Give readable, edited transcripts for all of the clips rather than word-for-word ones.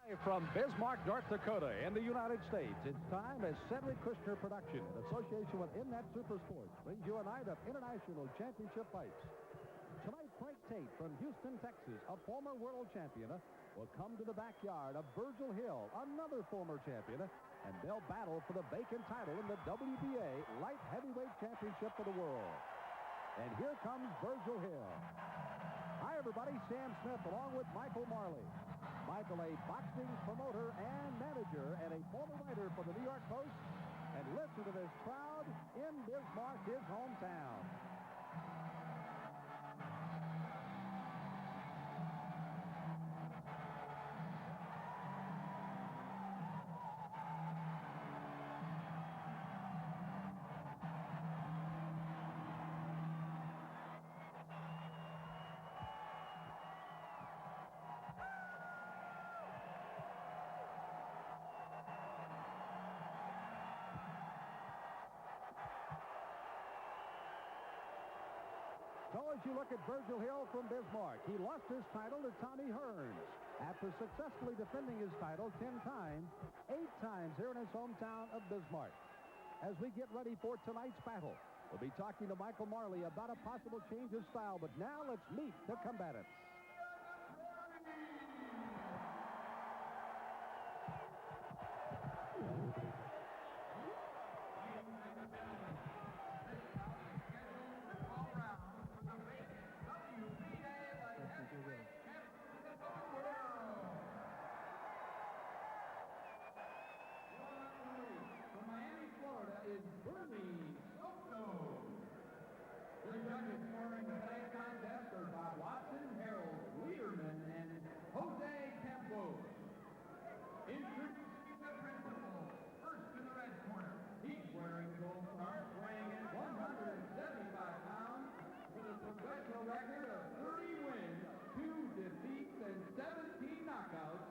From Bismarck, North Dakota, in the United States, it's time as Civic production in association with In-Net Supersports brings you a night of international championship fights. Tonight, Frank Tate from Houston, Texas, a former world champion, will come to the backyard of Virgil Hill, another former champion, and they'll battle for the vacant title in the WBA light heavyweight championship of the world. And here comes Virgil Hill. Hi, everybody. Sam Smith along with Michael Marley. Michael, a boxing promoter and manager and a former writer for the New York Post. And listen to this crowd in Bismarck, his hometown. So as you look at Virgil Hill from Bismarck, he lost his title to Tommy Hearns after successfully defending his title 10 times, 8 times here in his hometown of Bismarck. As we get ready for tonight's battle, we'll be talking to Michael Marley about a possible change of style, but now let's meet the combatants. Is Bernie Soto. The judges scoring tonight's contest are Bob Watson, Harold Lederman, and Jose Campos. Introducing the principal, first in the red corner. He's wearing gold stars, weighing in 175 pounds, with a professional record of 30 wins, 2 defeats, and 17 knockouts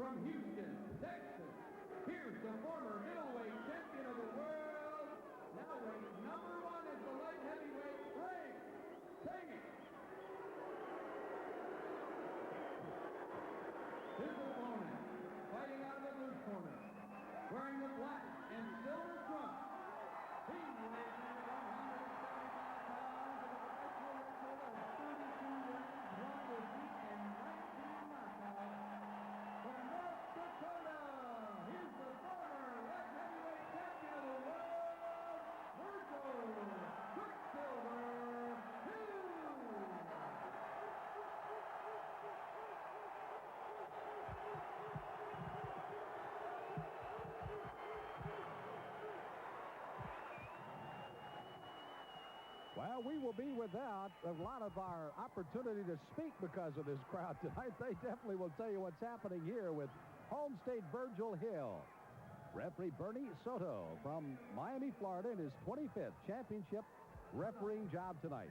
from Houston, Texas. Here's the former middleweight champion of the world, now ranked number 1 as the light heavyweight, Frank Tate. His opponent, fighting out of the blue corner, wearing the black and silver trunks. He weighs in 175 pounds with a professional record of 32 wins, 1 defeat, and 19 knockouts. From North Dakota, here's the former light heavyweight champion of the world, Virgil Quicksilver Hill. Well, we will be without a lot of our opportunity to speak because of this crowd tonight. They definitely will tell you what's happening here with home state Virgil Hill. Referee Bernie Soto from Miami, Florida, in his 25th championship refereeing job tonight.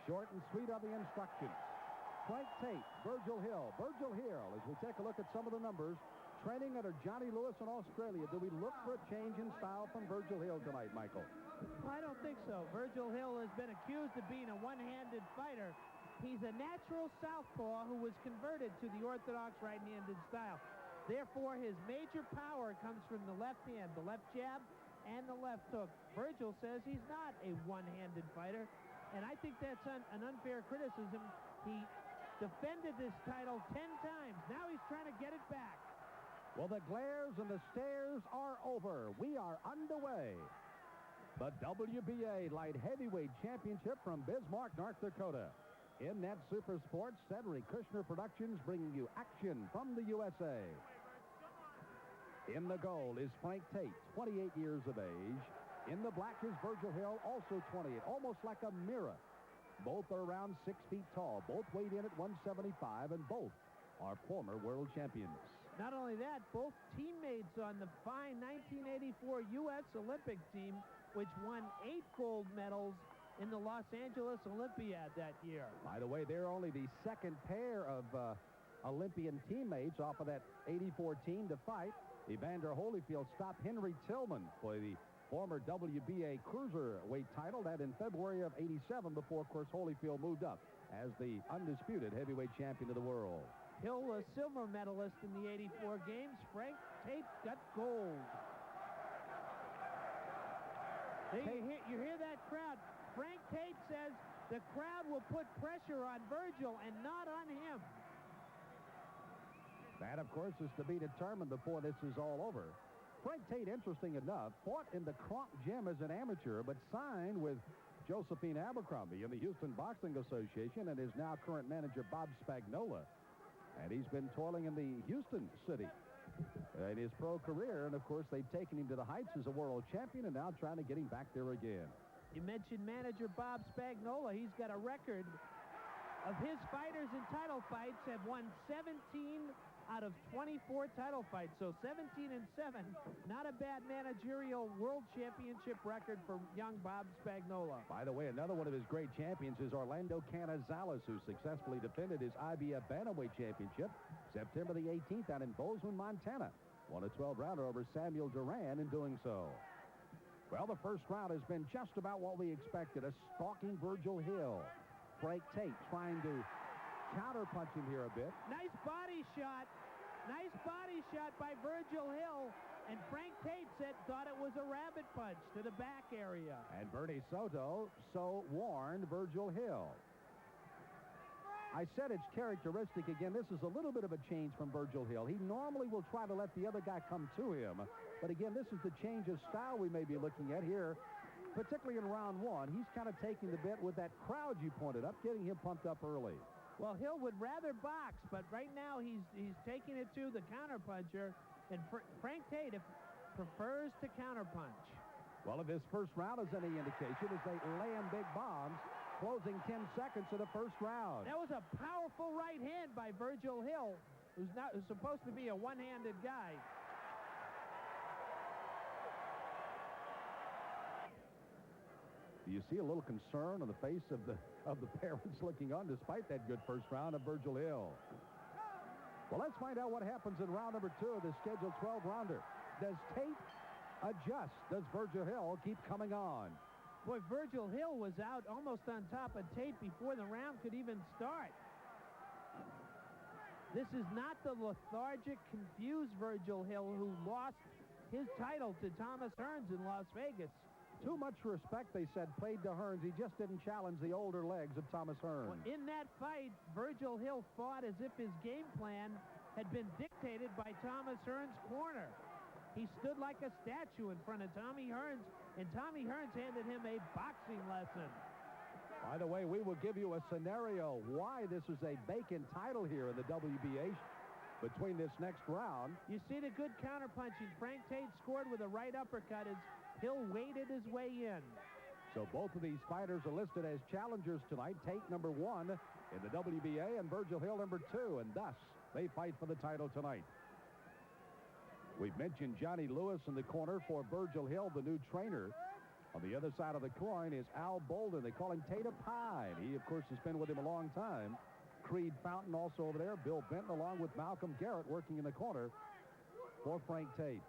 Short and sweet are the instructions. Frank Tate, Virgil Hill. Virgil Hill, as we take a look at some of the numbers, training under Johnny Lewis in Australia. Do we look for a change in style from Virgil Hill tonight, Michael? Well, I don't think so. Virgil Hill has been accused of being a one-handed fighter. He's a natural southpaw who was converted to the orthodox right-handed style. Therefore, his major power comes from the left hand, the left jab, and the left hook. Virgil says he's not a one-handed fighter, and I think that's an unfair criticism. He defended this title 10 times. Now he's trying to get it back. Well, the glares and the stares are over. We are underway. The WBA Light Heavyweight Championship from Bismarck, North Dakota. In-Net Supersports, Cedric Kushner Productions bringing you action from the USA. In the gold is Frank Tate, 28 years of age. In the black is Virgil Hill, also 28, almost like a mirror. Both are around 6 feet tall. Both weighed in at 175, and both are former world champions. Not only that, both teammates on the fine 1984 U.S. Olympic team, which won 8 gold medals in the Los Angeles Olympiad that year. By the way, they're only the second pair of Olympian teammates off of that 84 team to fight. Evander Holyfield stopped Henry Tillman for the former WBA cruiserweight title, that in February of '87, before, of course, Holyfield moved up as the undisputed heavyweight champion of the world. Hill, a silver medalist in the 84 games. Frank Tate got gold. You hear that crowd. Frank Tate says the crowd will put pressure on Virgil and not on him. That, of course, is to be determined before this is all over. Frank Tate, interesting enough, fought in the Kronk Gym as an amateur, but signed with Josephine Abercrombie in the Houston Boxing Association and is now current manager Bob Spagnola. And he's been toiling in the Houston city in his pro career. And, of course, they've taken him to the heights as a world champion and now trying to get him back there again. You mentioned manager Bob Spagnola. He's got a record of his fighters in title fights have won 17 out of 24 title fights. So 17-7, not a bad managerial world championship record for young Bob Spagnola. By the way, another one of his great champions is Orlando Canizales, who successfully defended his IBF Bantamweight Championship September the 18th out in Bozeman, Montana. Won a 12-rounder over Samuel Duran in doing so. Well, the first round has been just about what we expected, a stalking Virgil Hill. Frank Tate trying to counterpunch him here a bit. Nice body shot. Nice body shot by Virgil Hill. And Frank Tate thought it was a rabbit punch to the back area. And Bernie Soto warned Virgil Hill. I said it's characteristic. Again, this is a little bit of a change from Virgil Hill. He normally will try to let the other guy come to him. But again, this is the change of style we may be looking at here, particularly in round one. He's kind of taking the bit with that crowd you pointed up, getting him pumped up early. Well, Hill would rather box, but right now he's taking it to the counterpuncher, and Frank Tate prefers to counterpunch. Well, if this first round is any indication, as they lay in big bombs, closing 10 seconds of the first round. That was a powerful right hand by Virgil Hill, who's supposed to be a one-handed guy. You see a little concern on the face of the parents looking on despite that good first round of Virgil Hill. Well, let's find out what happens in round number 2 of the scheduled 12-rounder. Does Tate adjust? Does Virgil Hill keep coming on? Boy, Virgil Hill was out almost on top of Tate before the round could even start. This is not the lethargic, confused Virgil Hill who lost his title to Thomas Hearns in Las Vegas. Too much respect, they said, played to Hearns. He just didn't challenge the older legs of Thomas Hearns. Well, in that fight, Virgil Hill fought as if his game plan had been dictated by Thomas Hearns' corner. He stood like a statue in front of Tommy Hearns, and Tommy Hearns handed him a boxing lesson. By the way, we will give you a scenario why this is a vacant title here in the WBA between this next round. You see the good counterpunching. Frank Tate scored with a right uppercut as Hill waded his way in. So both of these fighters are listed as challengers tonight. Tate number 1 in the WBA and Virgil Hill number 2, and thus they fight for the title tonight. We've mentioned Johnny Lewis in the corner for Virgil Hill, the new trainer. On the other side of the coin is Al Bolden. They call him Tate Pine. He, of course, has been with him a long time. Creed Fountain also over there. Bill Benton along with Malcolm Garrett working in the corner for Frank Tate.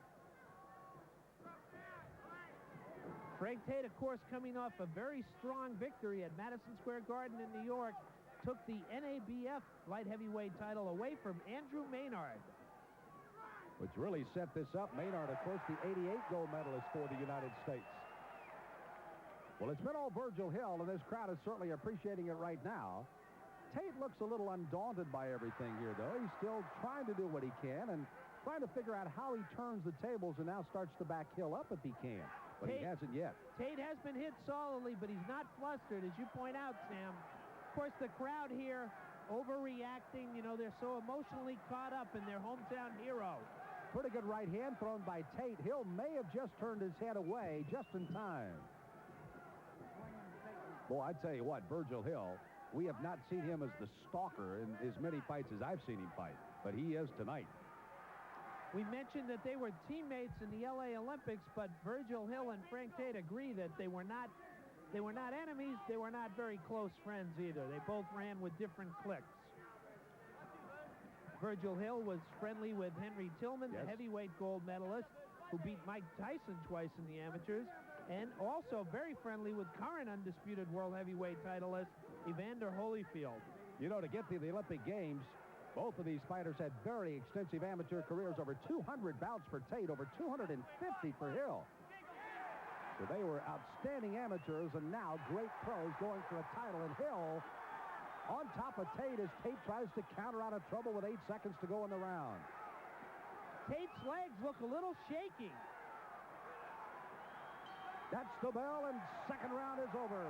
Frank Tate, of course, coming off a very strong victory at Madison Square Garden in New York, took the NABF light heavyweight title away from Andrew Maynard. Which really set this up. Maynard, of course, the 88 gold medalist for the United States. Well, it's been all Virgil Hill, and this crowd is certainly appreciating it right now. Tate looks a little undaunted by everything here, though. He's still trying to do what he can and trying to figure out how he turns the tables and now starts to back Hill up if he can. But he hasn't yet. Tate has been hit solidly, but he's not flustered, as you point out, Sam. Of course, the crowd here overreacting. You know, they're so emotionally caught up in their hometown hero. Pretty good right hand thrown by Tate. Hill may have just turned his head away just in time. Boy, I tell you what, Virgil Hill, we have not seen him as the stalker in as many fights as I've seen him fight, but he is tonight. We mentioned that they were teammates in the LA Olympics, but Virgil Hill and Frank Tate agree that they were not enemies. They were not very close friends either. They both ran with different cliques. Virgil Hill was friendly with Henry Tillman, the heavyweight gold medalist, who beat Mike Tyson twice in the amateurs, and also very friendly with current undisputed world heavyweight titleist Evander Holyfield. You know, to get to the Olympic Games, Both of these fighters had very extensive amateur careers, over 200 bouts for Tate, over 250 for Hill. So they were outstanding amateurs and now great pros going for a title. And Hill on top of Tate as Tate tries to counter out of trouble with 8 seconds to go in the round. Tate's legs look a little shaky. That's the bell, and second round is over.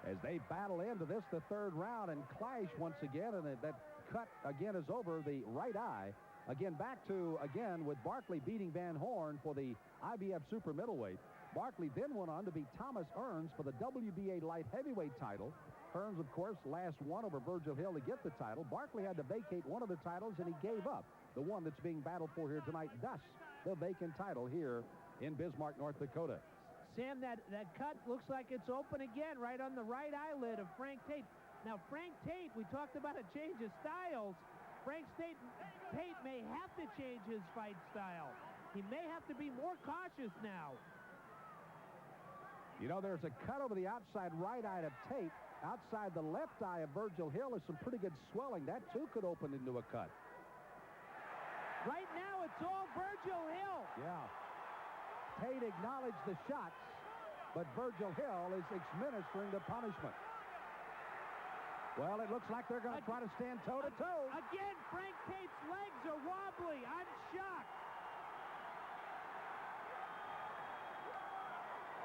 As they battle into this, the third round, and clash once again, and that cut again is over the right eye. Again, back to, again, with Barkley beating Van Horn for the IBF super middleweight. Barkley then went on to beat Thomas Earns for the WBA light heavyweight title. Earns, of course, last won over Virgil Hill to get the title. Barkley had to vacate one of the titles, and he gave up the one that's being battled for here tonight, thus the vacant title here in Bismarck, North Dakota. Sam, that cut looks like it's open again right on the right eyelid of Frank Tate. Now, Frank Tate, we talked about a change of styles. Frank Tate may have to change his fight style. He may have to be more cautious now. You know, there's a cut over the outside right eye of Tate. Outside the left eye of Virgil Hill is some pretty good swelling. That, too, could open into a cut. Right now, it's all Virgil Hill. Yeah. Tate acknowledged the shots, but Virgil Hill is administering the punishment. Well, it looks like they're going to try to stand toe-to-toe. Again, Frank Tate's legs are wobbly. I'm shocked.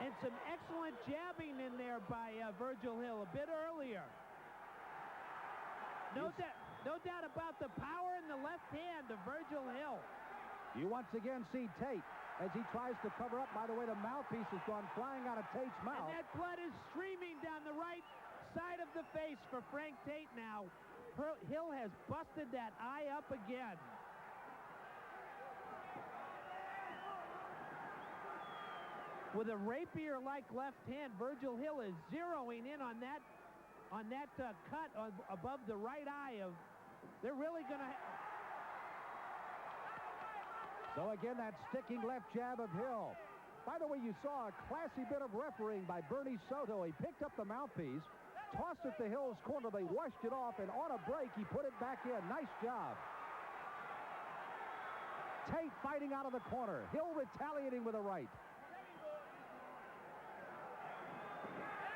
And some excellent jabbing in there by Virgil Hill a bit earlier. No doubt about the power in the left hand of Virgil Hill. You once again see Tate as he tries to cover up. By the way, the mouthpiece has gone flying out of Tate's mouth. And that blood is streaming down the right side of the face for Frank Tate now. Hill has busted that eye up again. With a rapier-like left hand, Virgil Hill is zeroing in on that cut above the right eye of. They're really going to. So again, that sticking left jab of Hill. By the way, you saw a classy bit of refereeing by Bernie Soto. He picked up the mouthpiece, tossed it to Hill's corner. They washed it off, and on a break, he put it back in. Nice job. Tate fighting out of the corner. Hill retaliating with a right.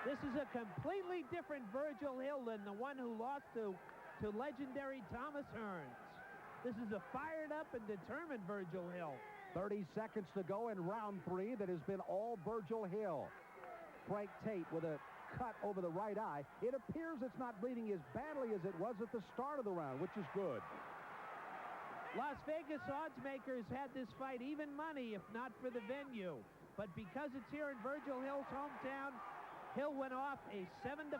This is a completely different Virgil Hill than the one who lost to legendary Thomas Earns. This is a fired-up and determined Virgil Hill. 30 seconds to go in round 3 that has been all Virgil Hill. Frank Tate with a cut over the right eye. It appears it's not bleeding as badly as it was at the start of the round, which is good. Las Vegas odds makers had this fight even money if not for the venue. But because it's here in Virgil Hill's hometown, Hill went off a 7-5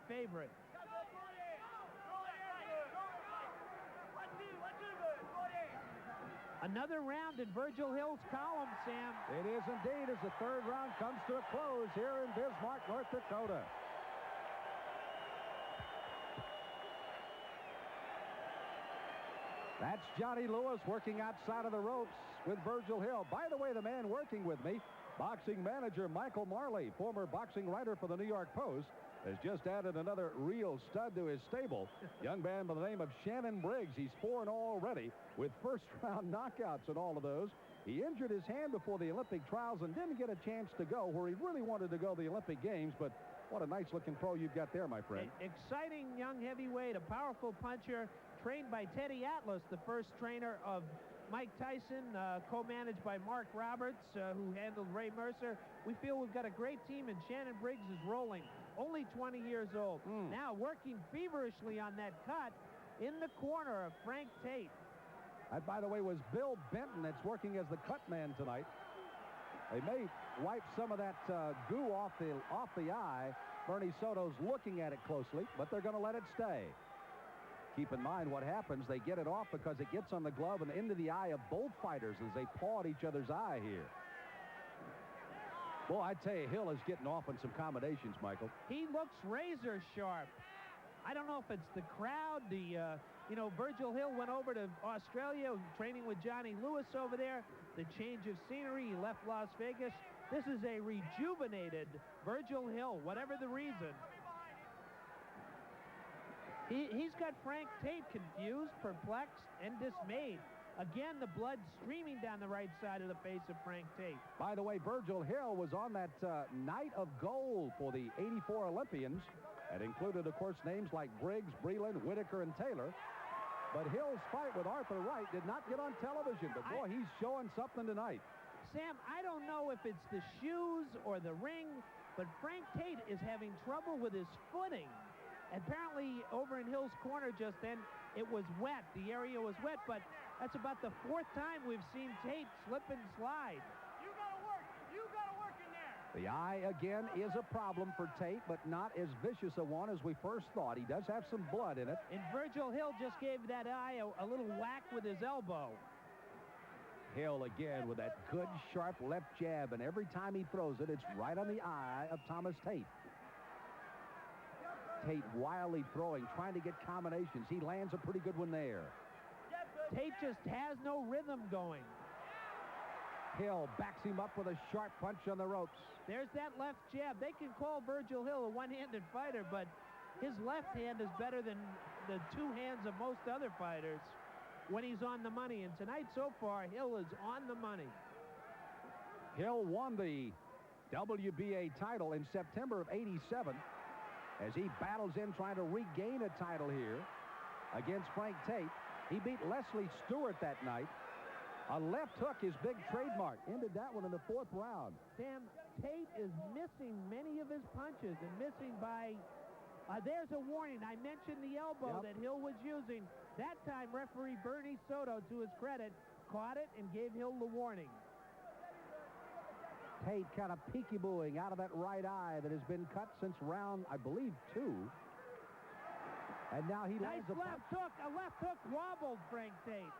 favorite. Another round in Virgil Hill's column, Sam. It is indeed, as the third round comes to a close here in Bismarck, North Dakota. That's Johnny Lewis working outside of the ropes with Virgil Hill. By the way, the man working with me, boxing manager Michael Marley, former boxing writer for the New York Post, has just added another real stud to his stable. Young man by the name of Shannon Briggs. He's 4-0 already with first-round knockouts in all of those. He injured his hand before the Olympic trials and didn't get a chance to go where he really wanted to go to the Olympic Games, but what a nice-looking pro you've got there, my friend. Exciting young heavyweight, a powerful puncher, trained by Teddy Atlas, the first trainer of Mike Tyson, co-managed by Mark Roberts, who handled Ray Mercer. We feel we've got a great team, and Shannon Briggs is rolling. Only 20 years old. Now working feverishly on that cut in the corner of Frank Tate. That, by the way, was Bill Benton that's working as the cut man tonight. They may wipe some of that goo off the eye. Bernie Soto's looking at it closely, but they're going to let it stay. Keep in mind what happens. They get it off because it gets on the glove and into the eye of both fighters as they paw at each other's eye here. Well, I tell you, Hill is getting off on some combinations, Michael. He looks razor sharp. I don't know if it's the crowd. Virgil Hill went over to Australia, training with Johnny Lewis over there. The change of scenery, he left Las Vegas. This is a rejuvenated Virgil Hill, whatever the reason. He's got Frank Tate confused, perplexed, and dismayed. Again, the blood streaming down the right side of the face of Frank Tate. By the way, Virgil Hill was on that night of gold for the '84 Olympians. That included, of course, names like Briggs, Breland, Whitaker, and Taylor. But Hill's fight with Arthur Wright did not get on television. But, boy, he's showing something tonight. Sam, I don't know if it's the shoes or the ring, but Frank Tate is having trouble with his footing. Apparently, over in Hill's corner just then, it was wet. The area was wet, but that's about the 4th time we've seen Tate slip and slide. You gotta work. You gotta work in there. The eye, again, is a problem for Tate, but not as vicious a one as we first thought. He does have some blood in it. And Virgil Hill just gave that eye a little whack with his elbow. Hill again with that good, sharp left jab, and every time he throws it, it's right on the eye of Thomas Tate. Tate wildly throwing, trying to get combinations. He lands a pretty good one there. Tate just has no rhythm going. Hill backs him up with a sharp punch on the ropes. There's that left jab. They can call Virgil Hill a one-handed fighter, but his left hand is better than the two hands of most other fighters when he's on the money. And tonight, so far, Hill is on the money. Hill won the WBA title in September of '87 as he battles in trying to regain a title here against Frank Tate. He beat Leslie Stewart that night. A left hook, his big trademark. Ended that one in the 4th round. Sam, Tate is missing many of his punches and missing by... there's a warning. I mentioned the elbow that Hill was using. That time, referee Bernie Soto, to his credit, caught it and gave Hill the warning. Tate kind of peekabooing out of that right eye that has been cut since round, I believe, 2. And now he Nice lands a left hook. A left hook wobbled Frank Tate.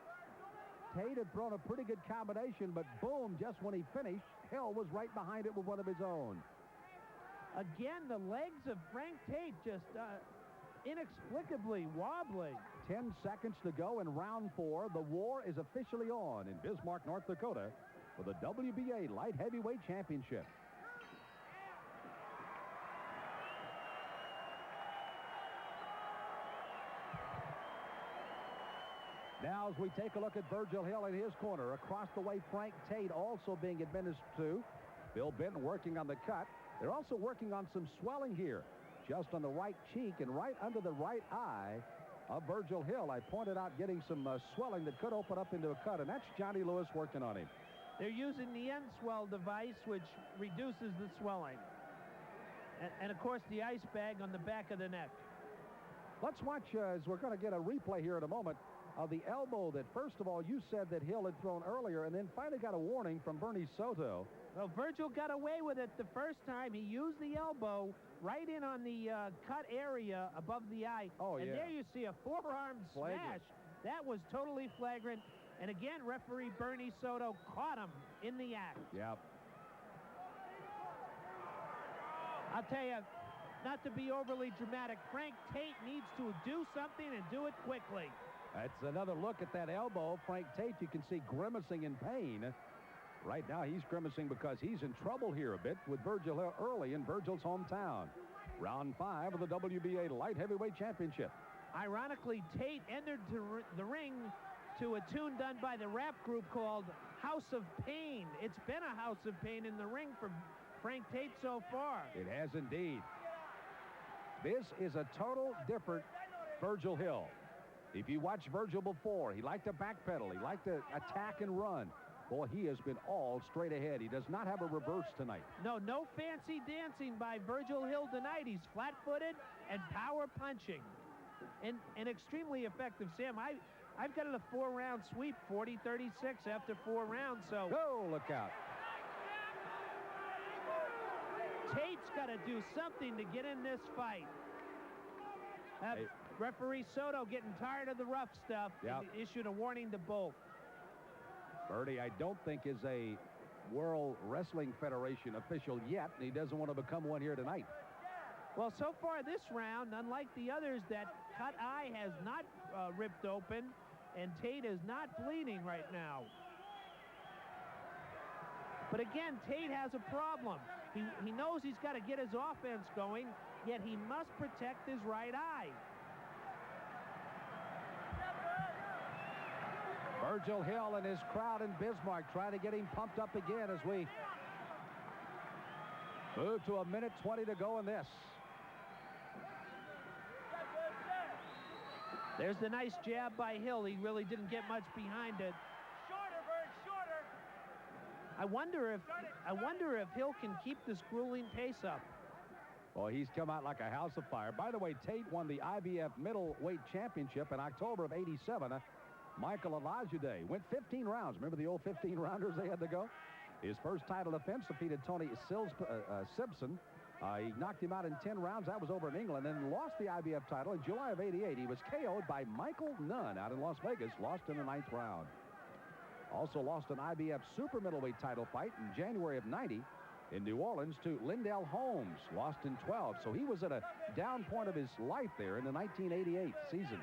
Tate had thrown a pretty good combination, but boom, just when he finished, Hill was right behind it with one of his own. Again, the legs of Frank Tate just inexplicably wobbling. 10 seconds to go in round 4. The war is officially on in Bismarck, North Dakota for the WBA Light Heavyweight Championship. Now, as we take a look at Virgil Hill in his corner, across the way, Frank Tate also being administered to. Bill Benton working on the cut. They're also working on some swelling here, just on the right cheek and right under the right eye of Virgil Hill. I pointed out getting some swelling that could open up into a cut, and that's Johnny Lewis working on him. They're using the end swell device, which reduces the swelling. And of course, the ice bag on the back of the neck. Let's watch, as we're going to get a replay here in a moment, of the elbow that, first of all, you said that Hill had thrown earlier, and then finally got a warning from Bernie Soto. Well, Virgil got away with it the first time. He used the elbow right in on the cut area above the eye. Oh, and yeah. there you see a forearm smash. That was totally flagrant. And again, referee Bernie Soto caught him in the act. Yep. I'll tell you, not to be overly dramatic, Frank Tate needs to do something and do it quickly. That's another look at that elbow. Frank Tate, you can see grimacing in pain. Right now, he's grimacing because he's in trouble here a bit with Virgil Hill early in Virgil's hometown. Round 5 of the WBA Light Heavyweight Championship. Ironically, Tate entered the ring to a tune done by the rap group called House of Pain. It's been a house of pain in the ring for Frank Tate so far. It has indeed. This is a total different Virgil Hill. If you watch Virgil before, he liked to backpedal. He liked to attack and run. Boy, he has been all straight ahead. He does not have a reverse tonight. No fancy dancing by Virgil Hill tonight. He's flat-footed and power punching. And extremely effective. Sam, I've got a 4-round sweep, 40-36 after 4 rounds, so... Oh, look out. Tate's got to do something to get in this fight. Referee Soto getting tired of the rough stuff. Yep. He issued a warning to both. Bernie, I don't think is a World Wrestling Federation official yet, and he doesn't want to become one here tonight. Well, so far this round, unlike the others, that cut eye has not ripped open, and Tate is not bleeding right now. But again, Tate has a problem. He knows he's got to get his offense going, yet he must protect his right eye. Virgil Hill and his crowd in Bismarck trying to get him pumped up again as we move to 1:20 to go in this. There's the nice jab by Hill. He really didn't get much behind it. Shorter, Bird, shorter. I wonder if Hill can keep this grueling pace up. Well, he's come out like a house of fire. By the way, Tate won the IBF middleweight championship in October of '87. Michael Olajude went 15 rounds. Remember the old 15-rounders they had to go? His first title defense defeated Tony Simpson. He knocked him out in 10 rounds. That was over in England, and lost the IBF title in July of '88. He was KO'd by Michael Nunn out in Las Vegas, lost in the 9th round. Also lost an IBF super middleweight title fight in January of '90 in New Orleans to Lindell Holmes, lost in 12. So he was at a down point of his life there in the 1988 season.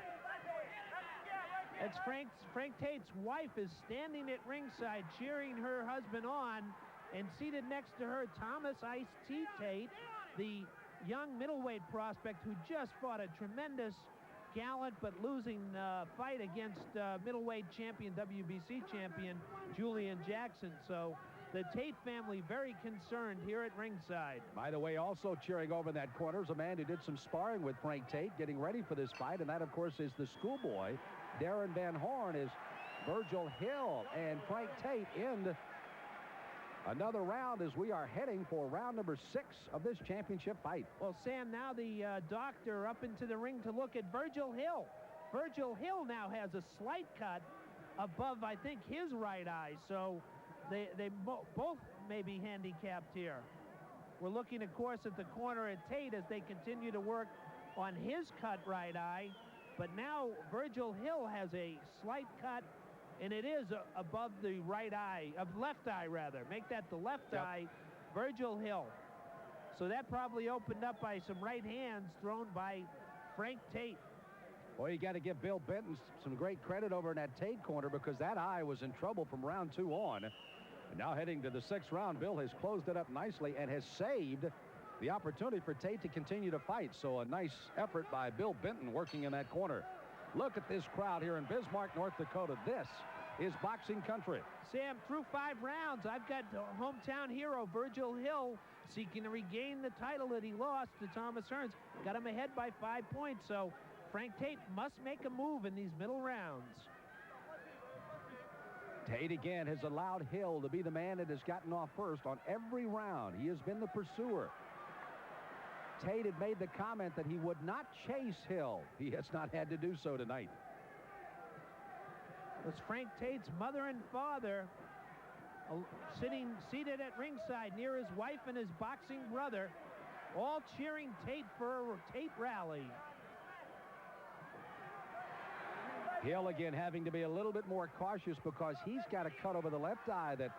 It's Frank Tate's wife is standing at ringside cheering her husband on, and seated next to her, Thomas Ice T. Tate, the young middleweight prospect who just fought a tremendous, gallant but losing fight against middleweight champion, WBC champion, Julian Jackson. So the Tate family very concerned here at ringside. By the way, also cheering over in that corner is a man who did some sparring with Frank Tate, getting ready for this fight, and that, of course, is the schoolboy. Darren Van Horn is Virgil Hill and Frank Tate in another round as we are heading for round number 6 of this championship fight. Well, Sam, now the doctor up into the ring to look at Virgil Hill. Virgil Hill now has a slight cut above, I think, his right eye, so they both may be handicapped here. We're looking, of course, at the corner at Tate as they continue to work on his cut right eye. But now Virgil Hill has a slight cut, and it is above the right eye, left eye rather. Make that the left eye, Virgil Hill. So that probably opened up by some right hands thrown by Frank Tate. Well, you got to give Bill Benton some great credit over in that Tate corner, because that eye was in trouble from round 2 on. And now heading to the 6th round, Bill has closed it up nicely and has saved the opportunity for Tate to continue to fight. So a nice effort by Bill Benton working in that corner. Look at this crowd here in Bismarck, North Dakota. This is boxing country. Sam, through 5 rounds, I've got hometown hero Virgil Hill seeking to regain the title that he lost to Thomas Hearns. Got him ahead by 5 points, so Frank Tate must make a move in these middle rounds. Tate again has allowed Hill to be the man that has gotten off first on every round. He has been the pursuer. Tate had made the comment that he would not chase Hill. He has not had to do so tonight. It was Frank Tate's mother and father seated at ringside near his wife and his boxing brother, all cheering Tate for a Tate rally. Hill again having to be a little bit more cautious because he's got a cut over the left eye that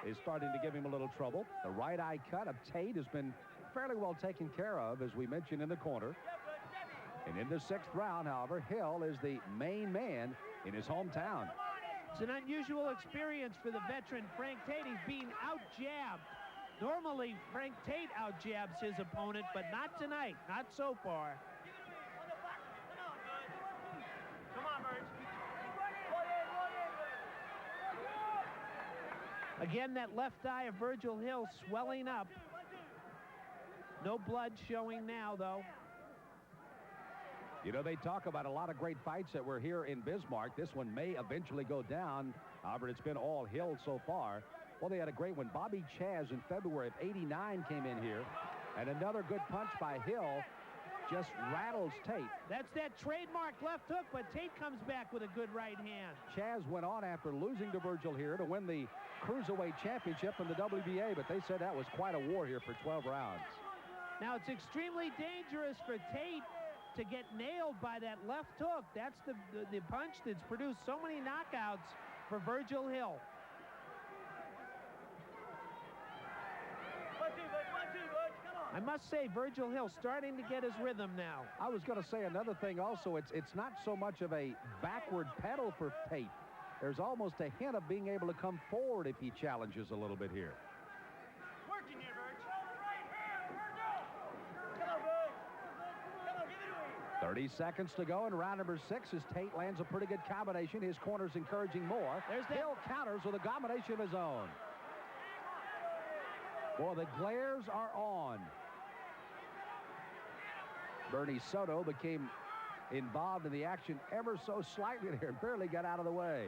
is starting to give him a little trouble. The right eye cut of Tate has been fairly well taken care of, as we mentioned in the corner. And in the 6th round, however, Hill is the main man in his hometown. It's an unusual experience for the veteran Frank Tate. He's being out-jabbed. Normally, Frank Tate out-jabs his opponent, but not tonight, not so far. Come on, Bird. Again, that left eye of Virgil Hill swelling up. No blood showing now, though. You know, they talk about a lot of great fights that were here in Bismarck. This one may eventually go down. However, it's been all Hill so far. Well, they had a great one. Bobby Chaz in February of '89 came in here. And another good punch by Hill just rattles Tate. That's that trademark left hook, but Tate comes back with a good right hand. Chaz went on after losing to Virgil here to win the Cruiserweight Championship in the WBA, but they said that was quite a war here for 12 rounds. Now, it's extremely dangerous for Tate to get nailed by that left hook. That's the punch that's produced so many knockouts for Virgil Hill. I must say, Virgil Hill starting to get his rhythm now. I was going to say another thing also. It's not so much of a backward pedal for Tate. There's almost a hint of being able to come forward if he challenges a little bit here. Working here, Virgil. Right hand, Virgil. Come on, Virgil. Come on, give it to him. 30 seconds to go in round number 6 as Tate lands a pretty good combination. His corner's encouraging more. Hill counters with a combination of his own. Boy, the glares are on. Bernie Soto became involved in the action ever so slightly there and barely got out of the way.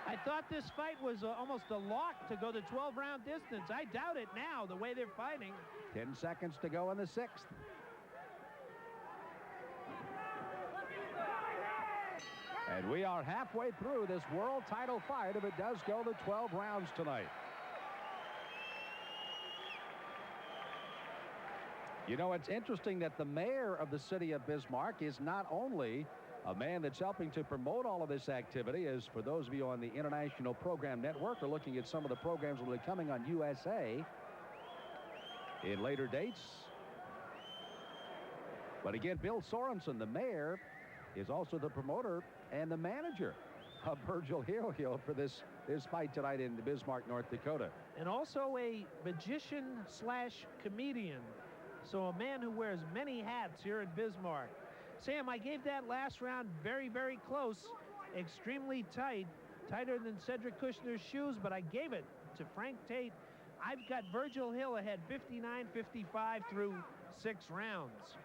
I thought this fight was almost a lock to go the 12-round distance. I doubt it now, the way they're fighting. 10 seconds to go in the 6th. And we are halfway through this world title fight if it does go the 12 rounds tonight. You know, it's interesting that the mayor of the city of Bismarck is not only a man that's helping to promote all of this activity, as for those of you on the International Program Network are looking at some of the programs that will be coming on USA in later dates. But again, Bill Sorensen, the mayor, is also the promoter and the manager of Virgil Hill for this fight tonight in Bismarck, North Dakota. And also a magician/comedian. So a man who wears many hats here in Bismarck. Sam, I gave that last round very, very close, extremely tight, tighter than Cedric Kushner's shoes, but I gave it to Frank Tate. I've got Virgil Hill ahead 59-55 through 6 rounds.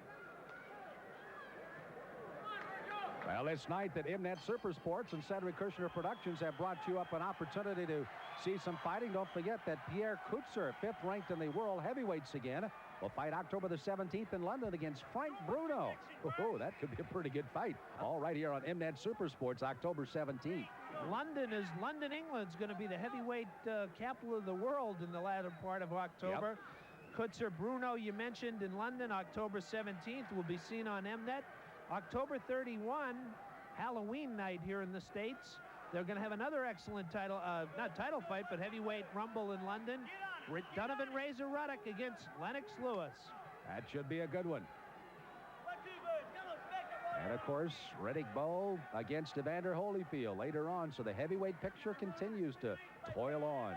Well, this night that Mnet Super Sports and Cedric Kushner Productions have brought you up an opportunity to see some fighting. Don't forget that Pierre Kutzer, 5th ranked in the world heavyweights again, will fight October the 17th in London against Frank Bruno. Oh, that could be a pretty good fight. All right here on Mnet Super Sports, October 17th. London, England's going to be the heavyweight capital of the world in the latter part of October. Yep. Kutzer Bruno, you mentioned in London, October 17th, will be seen on Mnet. October 31, Halloween night here in the States. They're going to have another excellent title, not title fight, but heavyweight rumble in London. Donovan Razor Ruddock against Lennox Lewis. That should be a good one. And of course, Riddick Bowe against Evander Holyfield later on. So the heavyweight picture continues to toil on.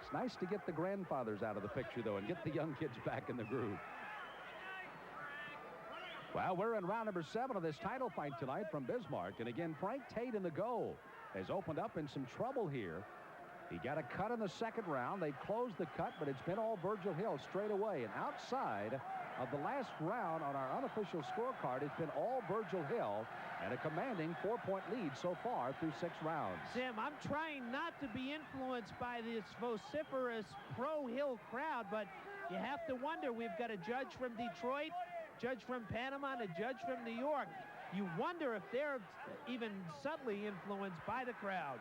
It's nice to get the grandfathers out of the picture, though, and get the young kids back in the groove. Well, we're in round number 7 of this title fight tonight from Bismarck. And again, Frank Tate in the goal has opened up in some trouble here. He got a cut in the 2nd round. They closed the cut, but it's been all Virgil Hill straight away. And outside of the last round on our unofficial scorecard, it's been all Virgil Hill and a commanding 4-point lead so far through 6 rounds. Sam, I'm trying not to be influenced by this vociferous pro-Hill crowd, but you have to wonder, we've got a judge from Detroit, judge from Panama, and a judge from New York. You wonder if they're even subtly influenced by the crowd.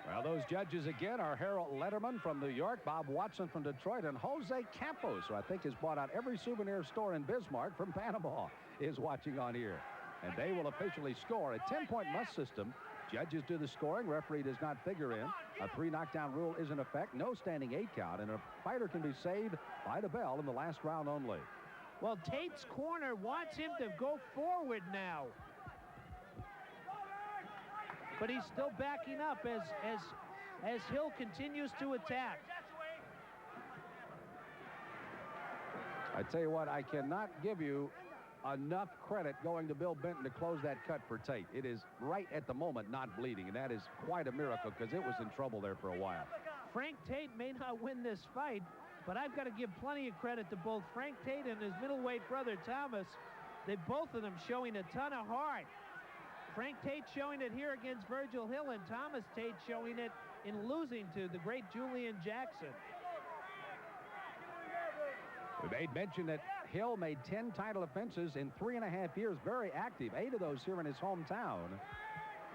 Well, those judges again are Harold Letterman from New York, Bob Watson from Detroit, and Jose Campos, who I think has bought out every souvenir store in Bismarck from Panama, is watching on here. And they will officially score. A 10-point must system. Judges do the scoring. Referee does not figure in. A 3 knockdown rule is in effect. No standing 8 count. And a fighter can be saved by the bell in the last round only. Well, Tate's corner wants him to go forward now. But he's still backing up as Hill continues to attack. I tell you what, I cannot give you enough credit going to Bill Benton to close that cut for Tate. It is right at the moment not bleeding, and that is quite a miracle because it was in trouble there for a while. Frank Tate may not win this fight, but I've got to give plenty of credit to both Frank Tate and his middleweight brother Thomas. Both of them showing a ton of heart. Frank Tate showing it here against Virgil Hill, and Thomas Tate showing it in losing to the great Julian Jackson. We made mention that Hill made 10 title defenses in 3.5 years, very active, 8 of those here in his hometown,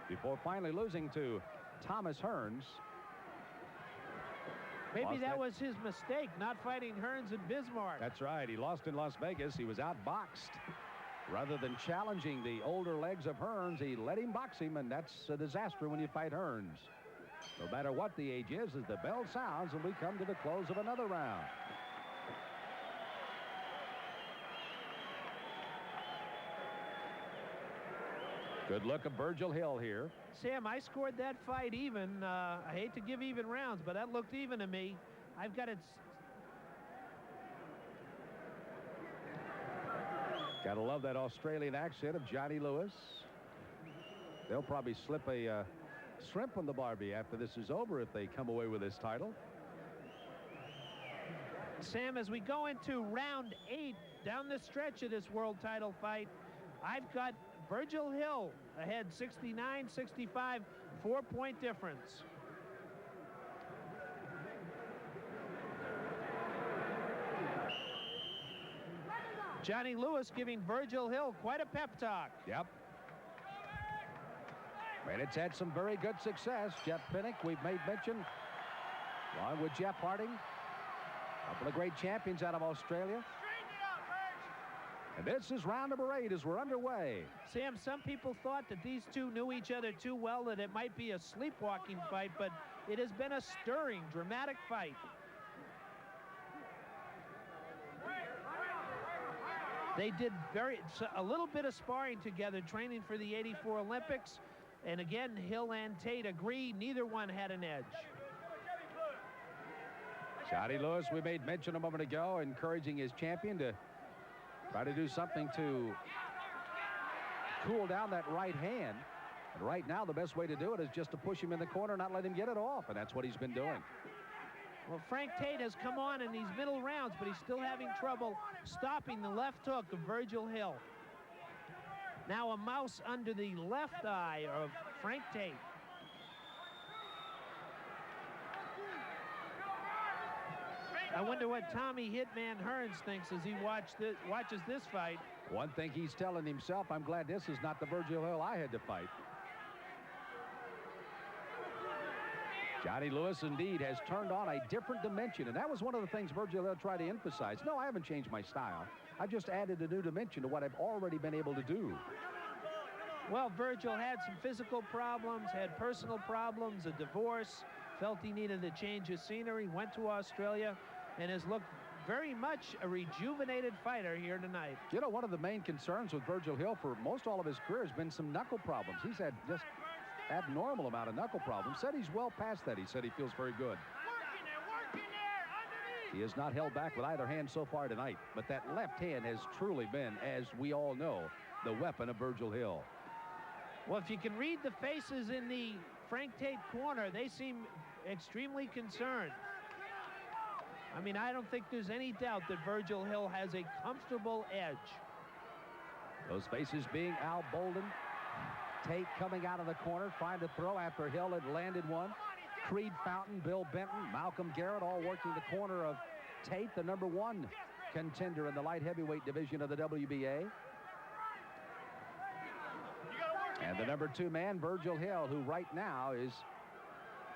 before finally losing to Thomas Hearns. Maybe that was his mistake, not fighting Hearns in Bismarck. That's right. He lost in Las Vegas. He was outboxed. Rather than challenging the older legs of Hearns, he let him box him, and that's a disaster when you fight Hearns. No matter what the age is, as the bell sounds, and we come to the close of another round. Good look of Virgil Hill here. Sam, I scored that fight even. I hate to give even rounds, but that looked even to me. I've got it. Gotta love that Australian accent of Johnny Lewis. They'll probably slip a shrimp on the Barbie after this is over if they come away with this title. Sam, as we go into round 8 down the stretch of this world title fight, I've got Virgil Hill ahead 69-65, 4-point difference. Johnny Lewis giving Virgil Hill quite a pep talk. Yep. And it's had some very good success. Jeff Pinnock, we've made mention, along with Jeff Harding, a couple of great champions out of Australia. And this is round number 8 as we're underway. Sam, some people thought that these two knew each other too well, that it might be a sleepwalking fight, but it has been a stirring, dramatic fight. They did a little bit of sparring together, training for the '84 Olympics. And again, Hill and Tate agree neither one had an edge. Johnny Lewis, we made mention a moment ago, encouraging his champion to try to do something to cool down that right hand. And right now, the best way to do it is just to push him in the corner, not let him get it off. And that's what he's been doing. Well, Frank Tate has come on in these middle rounds, but he's still having trouble stopping the left hook of Virgil Hill. Now a mouse under the left eye of Frank Tate. I wonder what Tommy Hitman Hearns thinks as he watches this fight. One thing he's telling himself, I'm glad this is not the Virgil Hill I had to fight. Johnny Lewis indeed has turned on a different dimension, and that was one of the things Virgil Hill tried to emphasize. No, I haven't changed my style. I've just added a new dimension to what I've already been able to do. Well, Virgil had some physical problems, had personal problems, a divorce, felt he needed to change his scenery, went to Australia, and has looked very much a rejuvenated fighter here tonight. You know, one of the main concerns with Virgil Hill for most all of his career has been some knuckle problems. He's had just abnormal amount of knuckle problems. Said he's well past that. He said he feels very good. He has not held back with either hand so far tonight, but that left hand has truly been, as we all know, the weapon of Virgil Hill. Well, if you can read the faces in the Frank Tate corner, they seem extremely concerned. I mean, I don't think there's any doubt that Virgil Hill has a comfortable edge. Those faces being Al Bolden, Tate coming out of the corner, trying to throw after Hill had landed one. Creed Fountain, Bill Benton, Malcolm Garrett all working the corner of Tate, the #1 contender in the light heavyweight division of the WBA. And the #2 man, Virgil Hill, who right now is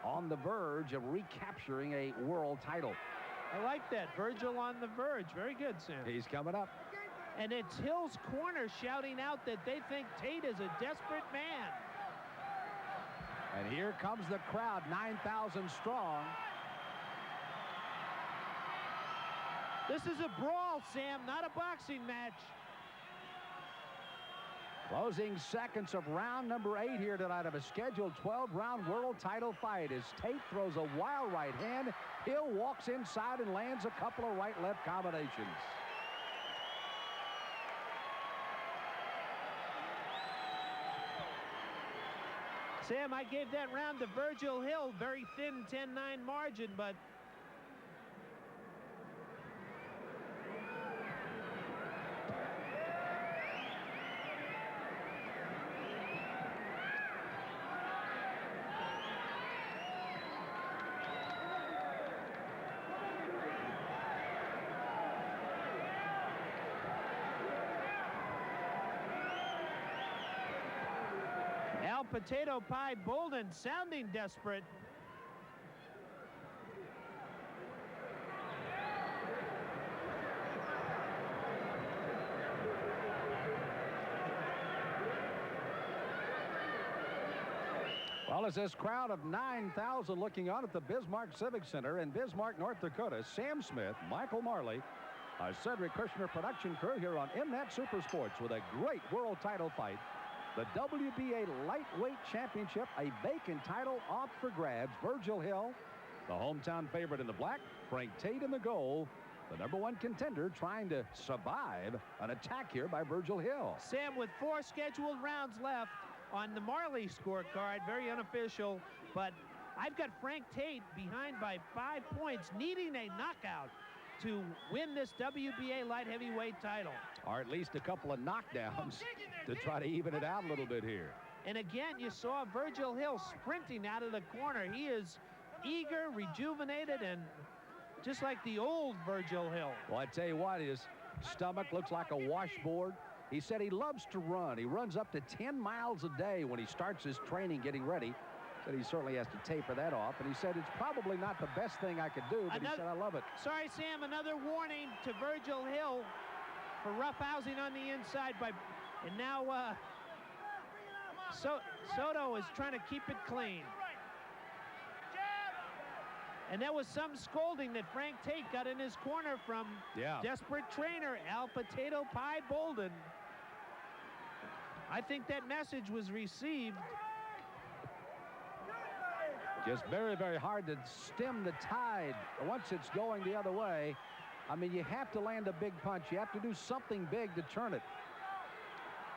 on the verge of recapturing a world title. I like that. Virgil on the verge. Very good, Sam. He's coming up. And it's Hill's corner shouting out that they think Tate is a desperate man. And here comes the crowd, 9,000 strong. This is a brawl, Sam, not a boxing match. Closing seconds of round number 8 here tonight of a scheduled 12-round world title fight as Tate throws a wild right hand. Hill walks inside and lands a couple of right-left combinations. Sam, I gave that round to Virgil Hill, very thin 10-9 margin, but Potato Pie Bolden sounding desperate. Well, as this crowd of 9,000 looking on at the Bismarck Civic Center in Bismarck, North Dakota, Sam Smith, Michael Marley, our Cedric Kushner production crew here on MNet Super Sports with a great world title fight. The WBA Lightweight Championship, a vacant title up for grabs. Virgil Hill, the hometown favorite in the black, Frank Tate in the gold, The #1 contender trying to survive an attack here by Virgil Hill. Sam, with 4 scheduled rounds left on the Marley scorecard, very unofficial, but I've got Frank Tate behind by 5 points, needing a knockout to win this WBA light heavyweight title. Or at least a couple of knockdowns to try to even it out a little bit here. And again, you saw Virgil Hill sprinting out of the corner. He is eager, rejuvenated, and just like the old Virgil Hill. Well, I tell you what, his stomach looks like a washboard. He said he loves to run. He runs up to 10 miles a day when he starts his training, getting ready. Said he certainly has to taper that off. And he said it's probably not the best thing I could do, but he said I love it. Sorry, Sam, another warning to Virgil Hill for roughhousing on the inside. And now Soto is trying to keep it clean. And there was some scolding that Frank Tate got in his corner from desperate trainer Al Potato Pie Bolden. I think that message was received. Just very, very hard to stem the tide once it's going the other way. I mean, you have to land a big punch. You have to do something big to turn it.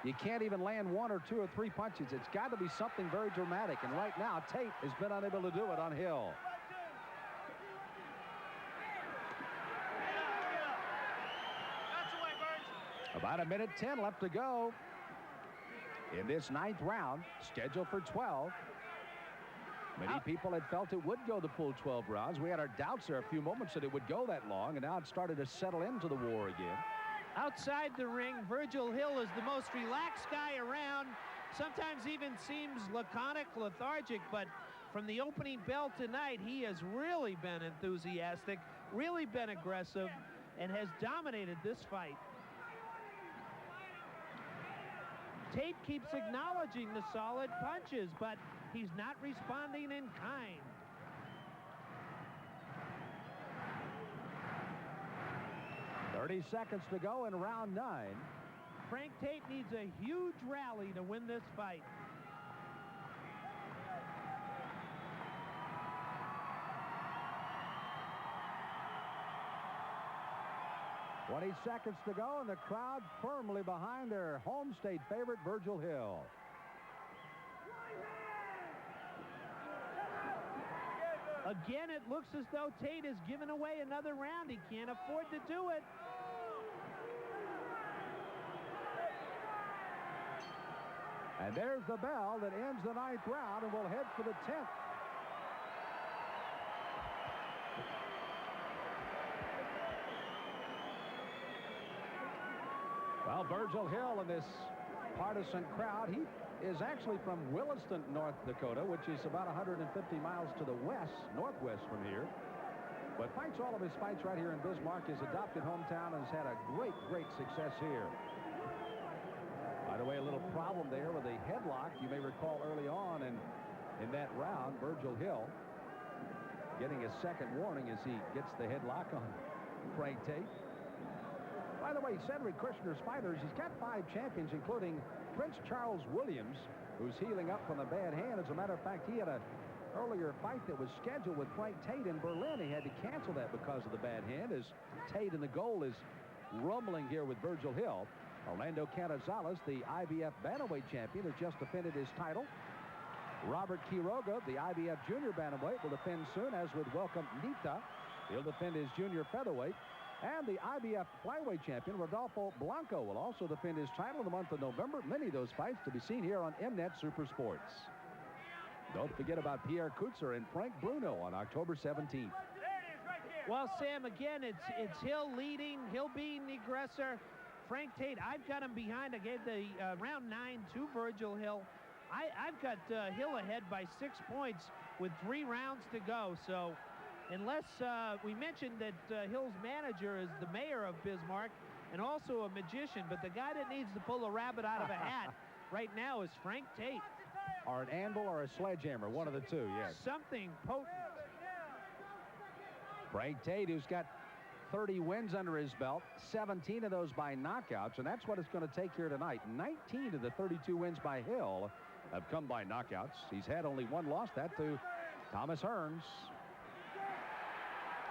You can't even land 1 or 2 or 3 punches. It's got to be something very dramatic. And right now, Tate has been unable to do it on Hill. About 1:10 left to go in this 9th round, scheduled for 12. Many people had felt it would go the full 12 rounds. We had our doubts there a few moments that it would go that long, and now it started to settle into the war again. Outside the ring, Virgil Hill is the most relaxed guy around. Sometimes even seems laconic, lethargic, but from the opening bell tonight, he has really been enthusiastic, really been aggressive, and has dominated this fight. Tate keeps acknowledging the solid punches, but he's not responding in kind. .30 seconds to go in round 9. Frank Tate needs a huge rally to win this fight. .20 seconds to go, and the crowd firmly behind their home state favorite, Virgil Hill. Again, it looks as though Tate is giving away another round. He can't afford to do it. And there's the bell that ends the 9th round, and we'll head for the 10th. Well, Virgil Hill in this partisan crowd, he is actually from Williston, North Dakota, which is about 150 miles to the northwest from here. But fights all of his fights right here in Bismarck, his adopted hometown, and has had a great, great success here. By the way, a little problem there with a headlock. You may recall early on in that round, Virgil Hill getting a second warning as he gets the headlock on Frank Tate. By the way, Cedric Kushner's fighters, he's got 5 champions, including Prince Charles Williams, who's healing up from a bad hand. As a matter of fact, he had an earlier fight that was scheduled with Frank Tate in Berlin. He had to cancel that because of the bad hand, as Tate in the goal is rumbling here with Virgil Hill. Orlando Canizales, the IBF bantamweight champion, has just defended his title. Robert Quiroga, the IBF junior bantamweight, will defend soon, as with Welcome Nita. He'll defend his junior featherweight. And the IBF flyweight champion, Rodolfo Blanco, will also defend his title in the month of November. Many of those fights to be seen here on Mnet Super Sports. Don't forget about Pierre Kutzer and Frank Bruno on October 17th. Well, Sam, again, it's Hill leading, Hill being the aggressor. Frank Tate, I've got him behind. I gave the round 9 to Virgil Hill. I've got Hill ahead by 6 points with 3 rounds to go. So unless we mentioned that Hill's manager is the mayor of Bismarck and also a magician, but the guy that needs to pull a rabbit out of a hat right now is Frank Tate. Or an anvil or a sledgehammer, one of the two, yes. Something potent. Frank Tate, who's got 30 wins under his belt, 17 of those by knockouts, and that's what it's going to take here tonight. 19 of the 32 wins by Hill have come by knockouts. He's had only 1 loss, that to Thomas Hearns.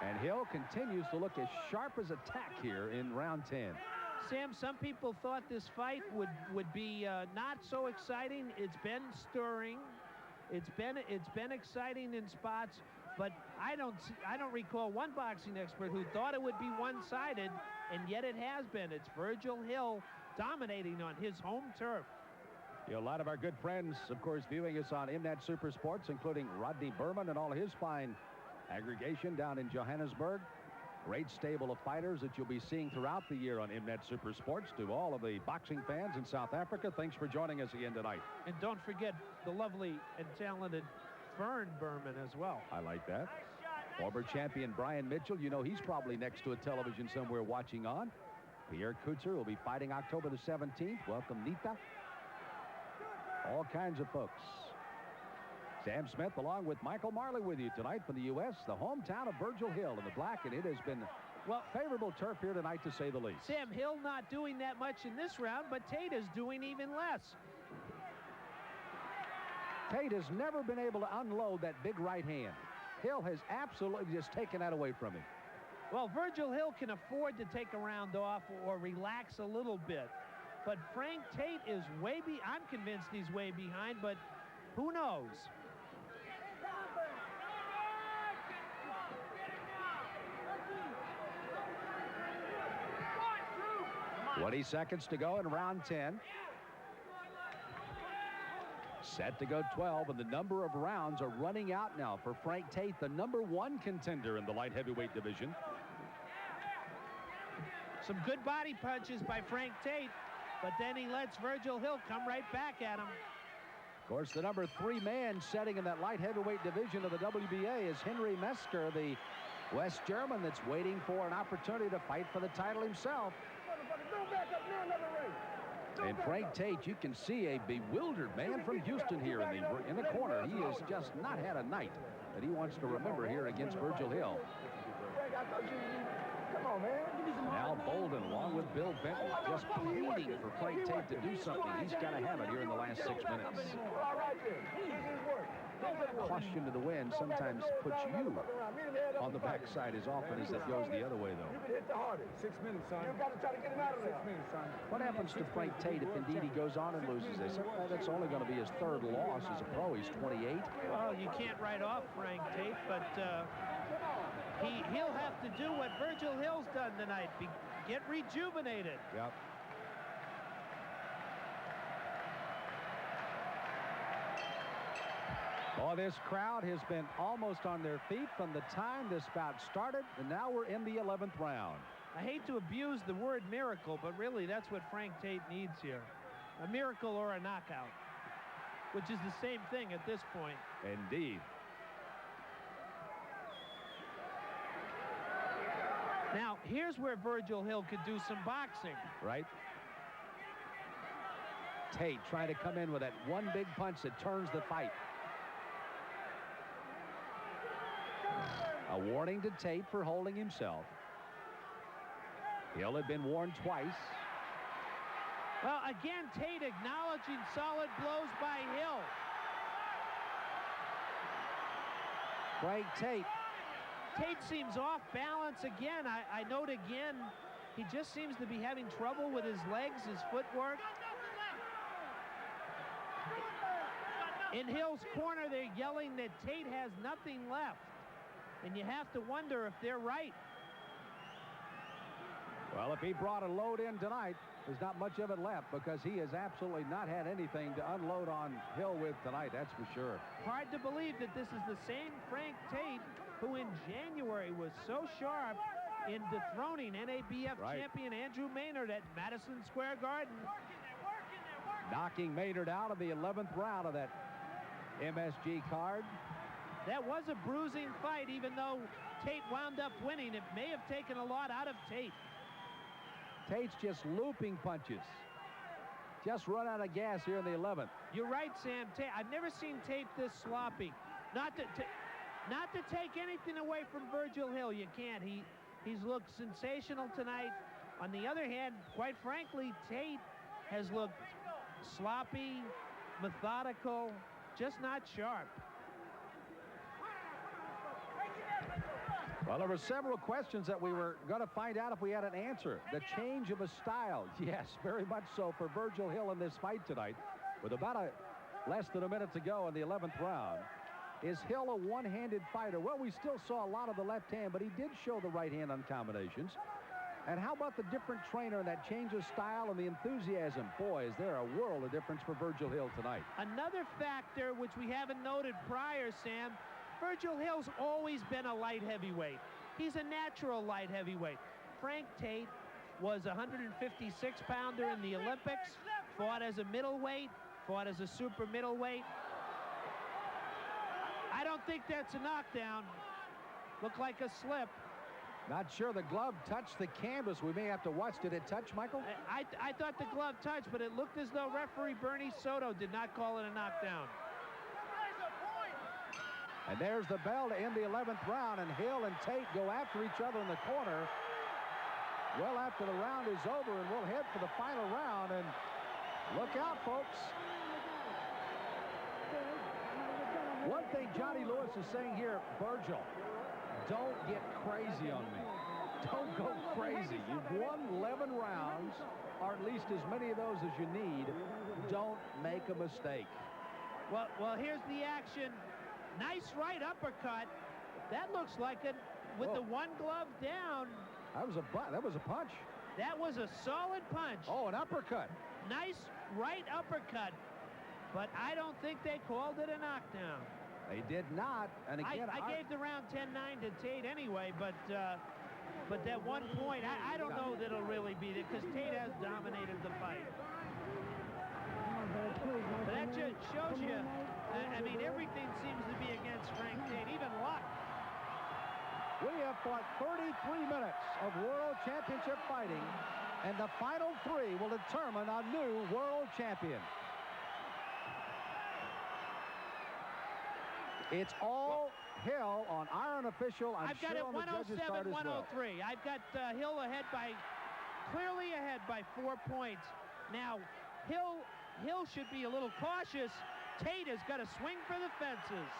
And Hill continues to look as sharp as a tack here in round 10. Sam, some people thought this fight would be not so exciting. It's been stirring. It's been exciting in spots, but I don't recall one boxing expert who thought it would be one-sided, and yet it has been. It's Virgil Hill dominating on his home turf. A lot of our good friends, of course, viewing us on MNet Super Sports, including Rodney Berman and all his fine aggregation down in Johannesburg. Great stable of fighters that you'll be seeing throughout the year on MNet Super Sports. To all of the boxing fans in South Africa, thanks for joining us again tonight. And don't forget the lovely and talented Fern Berman as well. I like that. Former champion Brian Mitchell, you know he's probably next to a television somewhere watching on. Pierre Kutzer will be fighting October the 17th. Welcome, Nita. All kinds of folks. Sam Smith along with Michael Marley with you tonight from the U.S., the hometown of Virgil Hill in the black, and it has been favorable turf here tonight to say the least. Sam, Hill not doing that much in this round, but Tate is doing even less. Tate has never been able to unload that big right hand. Hill has absolutely just taken that away from him. Well, Virgil Hill can afford to take a round off or relax a little bit. But Frank Tate is I'm convinced he's way behind, but who knows? 20 seconds to go in round 10. Set to go 12, and the number of rounds are running out now for Frank Tate, the #1 contender in the light heavyweight division. Some good body punches by Frank Tate, but then he lets Virgil Hill come right back at him. Of course, the #3 man setting in that light heavyweight division of the WBA is Henry Mesker, the West German that's waiting for an opportunity to fight for the title himself. And Frank Tate, you can see a bewildered man from Houston here in the corner. He has just not had a night that he wants to remember here against Virgil Hill. Al Bolden, along with Bill Benton, just pleading for Frank Tate to do something. He's got to have it here in the last 6 minutes. Caution to the wind sometimes puts you on the backside as often as it goes the other way, though. 6 minutes, son. You got to try to get him out of there. 6 minutes, son. What happens to Frank Tate if indeed he goes on and loses this? That's only going to be his 3rd loss as a pro. He's 28. Well, you can't write off Frank Tate, but he'll have to do what Virgil Hill's done tonight. Get rejuvenated. Yep. Oh, this crowd has been almost on their feet from the time this bout started, and now we're in the 11th round. I hate to abuse the word miracle, but really that's what Frank Tate needs here. A miracle or a knockout, which is the same thing at this point. Indeed. Now, here's where Virgil Hill could do some boxing. Right. Tate trying to come in with that one big punch that turns the fight. A warning to Tate for holding himself. Hill had been warned twice. Well, again, Tate acknowledging solid blows by Hill. Frank Tate. Tate seems off balance again. I note again, he just seems to be having trouble with his legs, his footwork. In Hill's corner, they're yelling that Tate has nothing left. And you have to wonder if they're right. Well, if he brought a load in tonight, there's not much of it left because he has absolutely not had anything to unload on Hill with tonight, that's for sure. Hard to believe that this is the same Frank Tate who in January was so sharp in dethroning NABF champion Andrew Maynard at Madison Square Garden. Knocking Maynard out of the 11th round of that MSG card. That was a bruising fight, even though Tate wound up winning. It may have taken a lot out of Tate. Tate's just looping punches. Just run out of gas here in the 11th. You're right, Sam. I've never seen Tate this sloppy. Not to take anything away from Virgil Hill. You can't. He's looked sensational tonight. On the other hand, quite frankly, Tate has looked sloppy, methodical, just not sharp. Well, there were several questions that we were going to find out if we had an answer. The change of a style. Yes, very much so for Virgil Hill in this fight tonight. With about less than a minute to go in the 11th round. Is Hill a one-handed fighter? Well, we still saw a lot of the left hand, but he did show the right hand on combinations. And how about the different trainer and that change of style and the enthusiasm? Boy, is there a world of difference for Virgil Hill tonight. Another factor which we haven't noted prior, Sam, Virgil Hill's always been a light heavyweight. He's a natural light heavyweight. Frank Tate was a 156-pounder in the Olympics, fought as a middleweight, fought as a super middleweight. I don't think that's a knockdown. Looked like a slip. Not sure the glove touched the canvas. We may have to watch. Did it touch, Michael? I thought the glove touched, but it looked as though referee Bernie Soto did not call it a knockdown. And there's the bell to end the 11th round, and Hill and Tate go after each other in the corner. Well, after the round is over, and we'll head for the final round, and look out, folks. One thing Johnny Lewis is saying here, Virgil, don't get crazy on me. Don't go crazy. You've won 11 rounds, or at least as many of those as you need. Don't make a mistake. Well, here's the action. Nice right uppercut. That looks like it with the one glove down. That was a punch. That was a solid punch. Oh, an uppercut. Nice right uppercut. But I don't think they called it a knockdown. They did not. And again, I gave the round 10-9 to Tate anyway, but that 1 point, I don't know that it'll really be there because Tate has dominated the fight. But that just shows you, I mean, everything seems to be against Frank Tate, even luck. We have fought 33 minutes of World Championship fighting, and the final 3 will determine our new world champion. It's all Hill on Iron Official. I've got it 107-103. I've got Hill clearly ahead by 4 points. Now, Hill should be a little cautious. Tate has got to swing for the fences.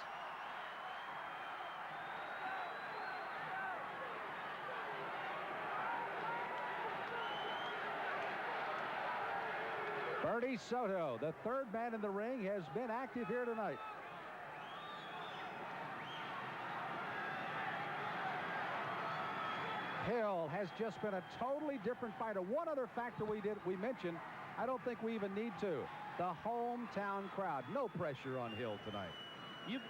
Bernie Soto, the third man in the ring, has been active here tonight. Hill has just been a totally different fighter. One other factor we mentioned, I don't think we even need to. The hometown crowd. No pressure on Hill tonight.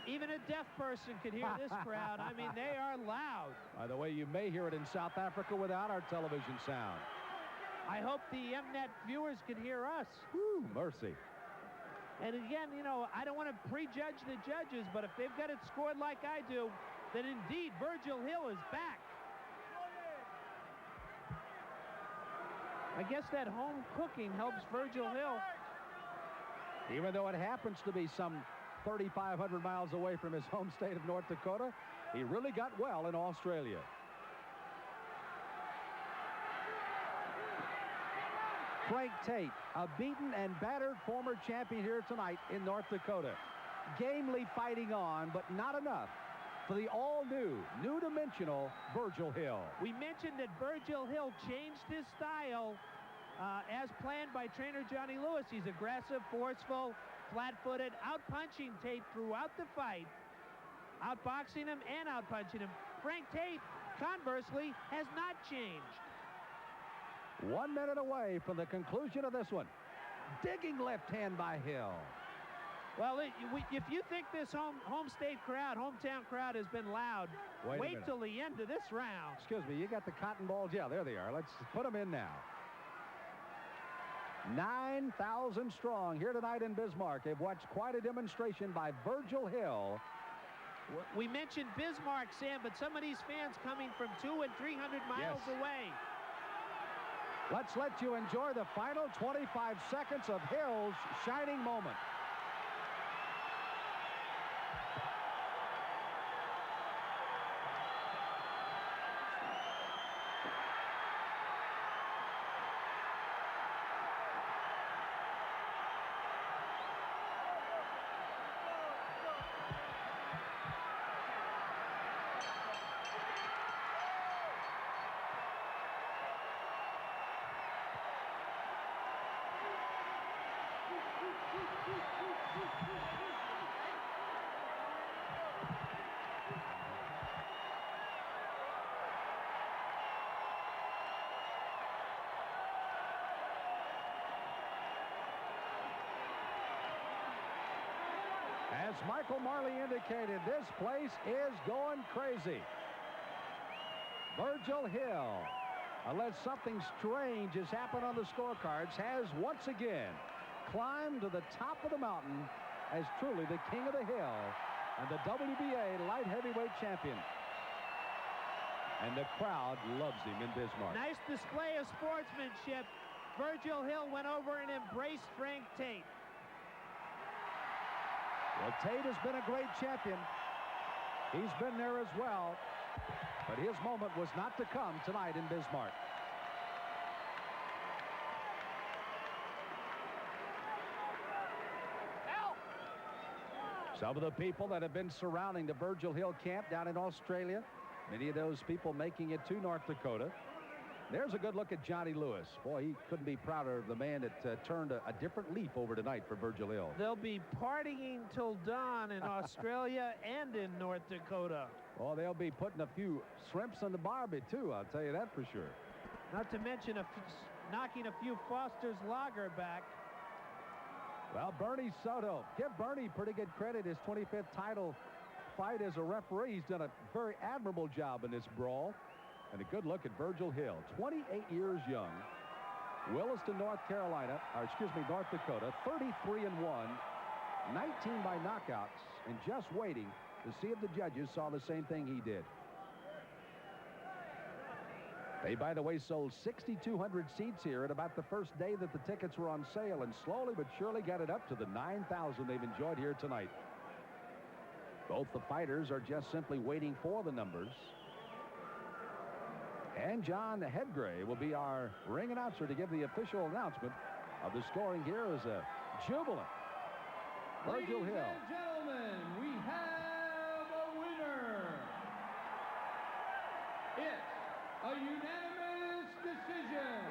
Even a deaf person could hear this crowd. I mean, they are loud. By the way, you may hear it in South Africa without our television sound. I hope the Mnet viewers can hear us. Whew, mercy. And again, you know, I don't want to prejudge the judges, but if they've got it scored like I do, then indeed Virgil Hill is back. I guess that home cooking helps Virgil Hill. Even though it happens to be some 3,500 miles away from his home state of North Dakota, he really got well in Australia. Frank Tate, a beaten and battered former champion here tonight in North Dakota. Gamely fighting on, but not enough for the all-new, new-dimensional Virgil Hill. We mentioned that Virgil Hill changed his style as planned by trainer Johnny Lewis. He's aggressive, forceful, flat-footed, out-punching Tate throughout the fight, outboxing him and out-punching him. Frank Tate, conversely, has not changed. 1 minute away from the conclusion of this one. Digging left hand by Hill. Well, if you think this hometown crowd has been loud, wait till the end of this round. Excuse me, you got the cotton balls? Yeah, there they are. Let's put them in now. 9,000 strong here tonight in Bismarck. They've watched quite a demonstration by Virgil Hill. We mentioned Bismarck, Sam, but some of these fans coming from 200 and 300 miles away. Let's let you enjoy the final 25 seconds of Hill's shining moment. As Michael Marley indicated, this place is going crazy. Virgil Hill, unless something strange has happened on the scorecards, has once again climbed to the top of the mountain as truly the king of the hill and the WBA light heavyweight champion. And the crowd loves him in Bismarck. Nice display of sportsmanship. Virgil Hill went over and embraced Frank Tate. Well, Tate has been a great champion. He's been there as well. But his moment was not to come tonight in Bismarck. Help! Some of the people that have been surrounding the Virgil Hill camp down in Australia, many of those people making it to North Dakota. There's a good look at Johnny Lewis. Boy, he couldn't be prouder of the man that turned a different leaf over tonight for Virgil Hill. They'll be partying till dawn in Australia and in North Dakota. Oh, they'll be putting a few shrimps on the barbie, too. I'll tell you that for sure. Not to mention knocking a few Foster's Lager back. Well, Bernie Soto. Give Bernie pretty good credit. His 25th title fight as a referee. He's done a very admirable job in this brawl. And a good look at Virgil Hill, 28 years young. Williston, North Dakota, 33-1, 19 by knockouts, and just waiting to see if the judges saw the same thing he did. They, by the way, sold 6,200 seats here at about the first day that the tickets were on sale, and slowly but surely got it up to the 9,000 they've enjoyed here tonight. Both the fighters are just simply waiting for the numbers. And John Headgray will be our ring announcer to give the official announcement of the scoring here as a jubilant Virgil Hill. Ladies and gentlemen, we have a winner. It's a unanimous decision.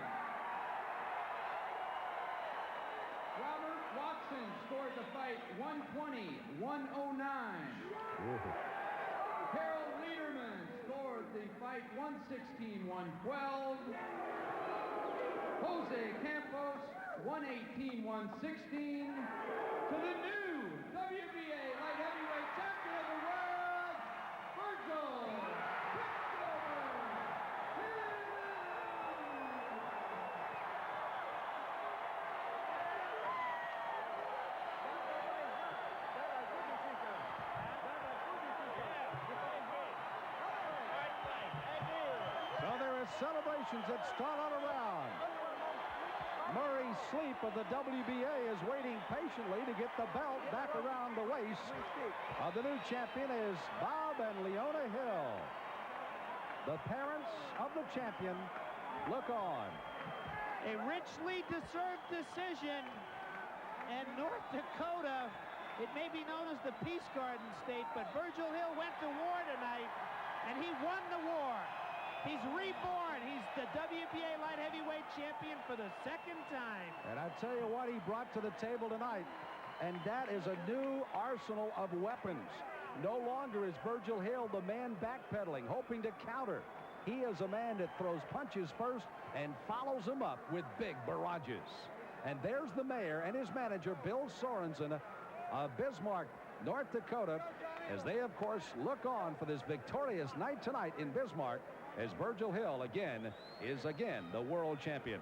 Robert Watson scored the fight 120-109. Harold Lederman scored the fight 116-112. Jose Campos 118-116 to the new WBA light heavyweight champion of the world, Virgil Quicksilver Hill. So there are celebrations that start all around. Murray Sleep of the WBA is waiting patiently to get the belt back around the waist of the new champion is Bob and Leona Hill. The parents of the champion look on. A richly deserved decision. And North Dakota, it may be known as the Peace Garden State, but Virgil Hill went to war tonight, and he won the war. He's reborn. He's the WBA light heavyweight champion for the second time. And I tell you what he brought to the table tonight, and that is a new arsenal of weapons. No longer is Virgil Hill the man backpedaling, hoping to counter. He is a man that throws punches first and follows them up with big barrages. And there's the mayor and his manager, Bill Sorensen of Bismarck, North Dakota, as they, of course, look on for this victorious night tonight in Bismarck, as Virgil Hill is again the world champion.